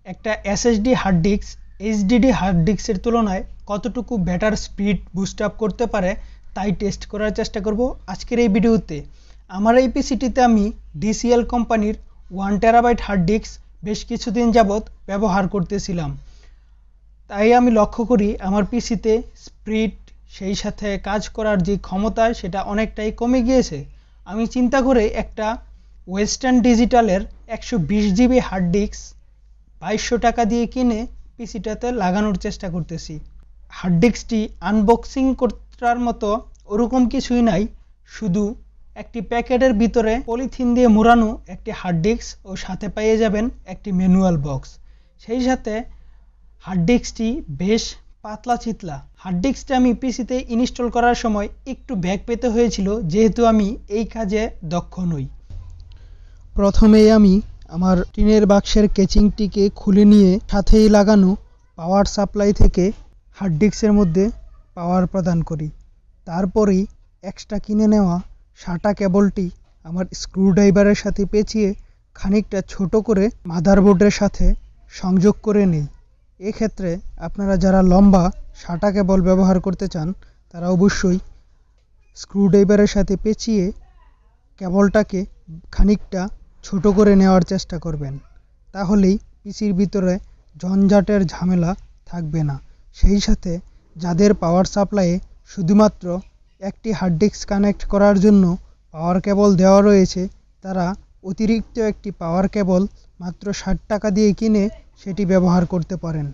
একটা SSD hard disk HDD hard ডিস্কের তুলনায় কতটুকু বেটার স্পিড বুস্ট আপ করতে পারে তাই টেস্ট করার চেষ্টা করব আজকের এই ভিডিওতে। আমার এই পিসিটিতে আমি ডিসিএল কোম্পানির 1 টেরাবাইট হার্ড ডিস্ক বেশ কিছুদিন যাবত ব্যবহার করতেছিলাম, তাই আমি লক্ষ্য করি আমার পিসিতে স্পিড সেই সাথে কাজ করার যে ক্ষমতা সেটা অনেকটাই কমে গিয়েছে। আমি চিন্তা করে একটা ওয়েস্টার্ন ডিজিটালের 120 জিবি হার্ড ডিস্ক 2200 টাকা দিয়ে কিনে পিসিটাতে লাগানোর চেষ্টা করতেছি। হার্ড ডিস্কটি আনবক্সিং করার মতো ওরকম কিছুই নাই, শুধু একটি প্যাকেটের ভিতরে পলিথিন দিয়ে মোড়ানো একটি হার্ড ডিস্ক ও সাথে পেয়ে যাবেন একটি ম্যানুয়াল বক্স। সেই সাথে হার্ড ডিস্কটি বেশ পাতলা চিতলা। হার্ড ডিস্কটা আমি পিসিতে ইনস্টল করার সময় একটু ব্যাগ পেতে হয়েছিল, যেহেতু আমি এই কাজে দক্ষ নই। প্রথমেই আমি আমার টিনের বাক্সের কেচিংটিকে খুলে নিয়ে সাথেই লাগানো পাওয়ার সাপ্লাই থেকে হার্ড ডিস্কের মধ্যে পাওয়ার প্রদান করি। তারপরেই এক্সট্রা কিনে নেওয়া সাটা কেবলটি আমার স্ক্রুড্রাইভারের সাথে পেঁচিয়ে খানিকটা ছোট করে মাদারবোর্ডের সাথে সংযোগ করে নিই। এক্ষেত্রে আপনারা যারা লম্বা সাটা কেবল ব্যবহার করতে চান তারা অবশ্যই স্ক্রুড্রাইভারের সাথে পেঁচিয়ে কেবলটাকে খানিকটা ছোট করে নেওয়ার চেষ্টা করবেন, তাহলেই পিসির ভিতরে ঝঞ্ঝাটের ঝামেলা থাকবে না। সেই সাথে যাদের পাওয়ার সাপ্লাইয়ে শুধুমাত্র একটি হার্ড ডিস্ক কানেক্ট করার জন্য পাওয়ার কেবল দেওয়া রয়েছে, তারা অতিরিক্ত একটি পাওয়ার কেবল মাত্র 60 টাকা দিয়ে কিনে সেটি ব্যবহার করতে পারেন।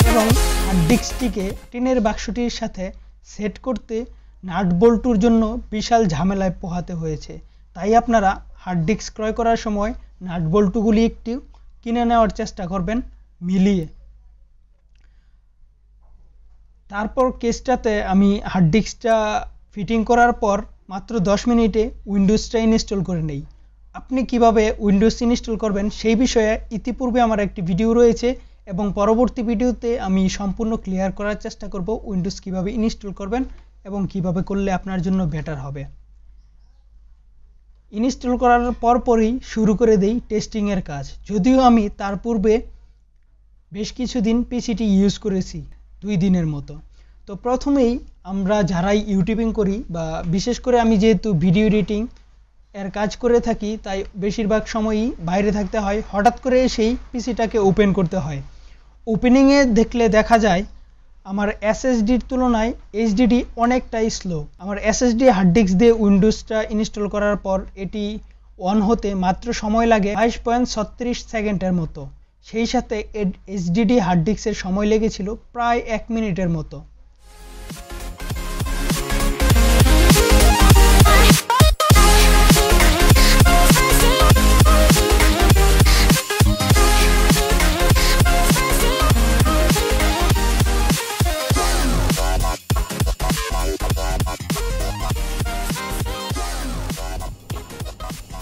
এবং হার্ড ডিস্কটিকে টিনের বাক্সটির সাথে সেট করতে নাট বল্টুর জন্য বিশাল ঝামেলায় পোহাতে হয়েছে, তাই আপনারা হার্ড ডিস্ক ক্রয় করার সময় নাট বল্টুগুলি একটু কিনে নেওয়ার চেষ্টা করবেন মিলিয়ে। তারপর কেসটাতে আমি হার্ড ডিস্কটা ফিটিং করার পর মাত্র 10 মিনিটে উইন্ডোজটা ইনস্টল করে নেই। আপনি কিভাবে উইন্ডোজ ইনস্টল করবেন সেই বিষয়ে ইতিপূর্বে আমার একটি ভিডিও রয়েছে, এবং পরবর্তী ভিডিওতে আমি সম্পূর্ণ ক্লিয়ার করার চেষ্টা করব উইন্ডোজ কিভাবে ইনস্টল করবেন এবং কিভাবে করলে আপনার জন্য বেটার হবে। ইনস্টল করার পরপরই শুরু করে দেই টেস্টিংয়ের কাজ, যদিও আমি তার পূর্বে বেশ কিছুদিন পিসিটি ইউজ করেছি 2 দিনের মতো। তো প্রথমেই আমরা যারাই ইউটিউবিং করি, বা বিশেষ করে আমি যেহেতু ভিডিও এডিটিং এর কাজ করে থাকি, তাই বেশিরভাগ সময়ই বাইরে থাকতে হয়, হঠাৎ করে সেই পিসিটাকে ওপেন করতে হয়। ওপেনিংয়ে দেখলে দেখা যায় আমার এসএসডির তুলনায় এইচডিডি অনেকটাই স্লো। আমার এসএসডি হার্ড ডিস্ক দিয়ে উইন্ডোজটা ইনস্টল করার পর এটি অন হতে মাত্র সময় লাগে 22.36 সেকেন্ডের মতো। সেই সাথে এইচডিডি হার্ড ডিস্কের সময় লেগেছিল প্রায় 1 মিনিটের মতো।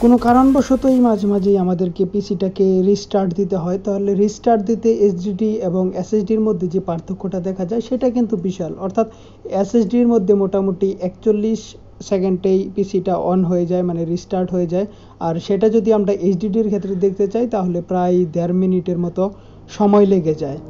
কোনো কারণবশতই মাঝে মাঝেই আমাদেরকে পিসিটাকে রিস্টার্ট দিতে হয়, তাহলে রিস্টার্ট দিতে এইচডিডি এবং এসএসডির মধ্যে যে পার্থক্যটা দেখা যায় সেটা কিন্তু বিশাল। অর্থাৎ এসএসডির মধ্যে মোটামুটি 41 সেকেন্ডেই পিসিটা অন হয়ে যায়, মানে রিস্টার্ট হয়ে যায়, আর সেটা যদি আমরা এইচডিডির ক্ষেত্রে দেখতে চাই তাহলে প্রায় 1.5 মিনিটের মতো সময় লেগে যায়।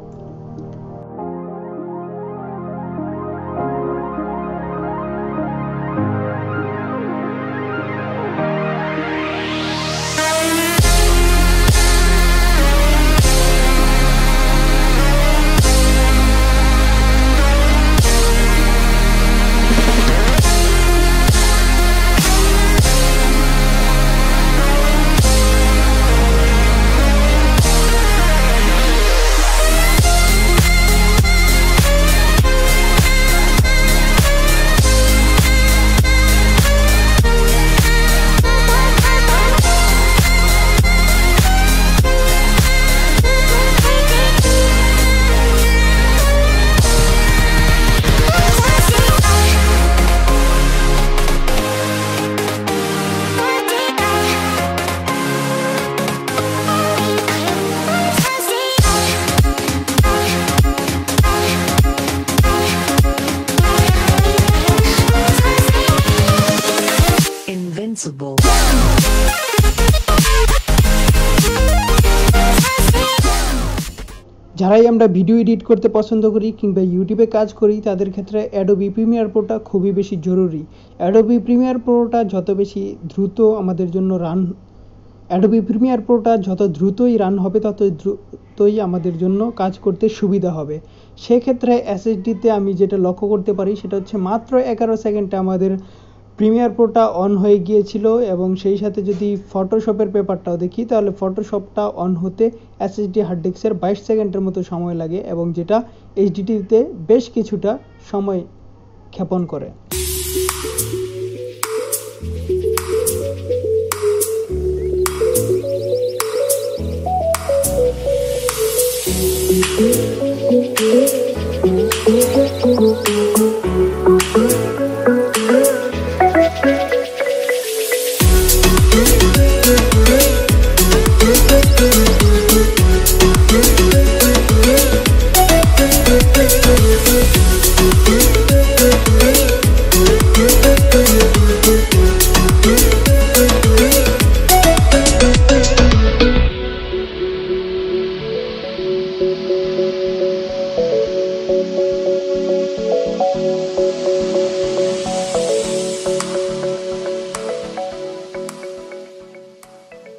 যারাই আমরা ভিডিও এডিট করতে পছন্দ করি কিংবা ইউটিউবে কাজ করি তাদের ক্ষেত্রে অ্যাডোবি প্রিমিয়ার প্রোটা খুবই বেশি জরুরি। অ্যাডোবি প্রিমিয়ার প্রোটা যত বেশি দ্রুত আমাদের জন্য অ্যাডোবি প্রিমিয়ার প্রোটা যত দ্রুতই রান হবে তত দ্রুতই আমাদের জন্য কাজ করতে সুবিধা হবে। সেক্ষেত্রে এসএসডিতে আমি যেটা লক্ষ্য করতে পারি সেটা হচ্ছে মাত্র 11 সেকেন্ডে আমাদের প্রিমিয়ার প্রোটা অন হয়ে গিয়েছিল, এবং সেই সাথে যদি ফটোশপের পেপারটাও দেখি তাহলে ফটোশপটা অন হতে এসএসডি হার্ড ডিস্কের 22 সেকেন্ডের মতো সময় লাগে, এবং যেটা এইচডিডিতে বেশ কিছুটা সময় ক্ষেপণ করে।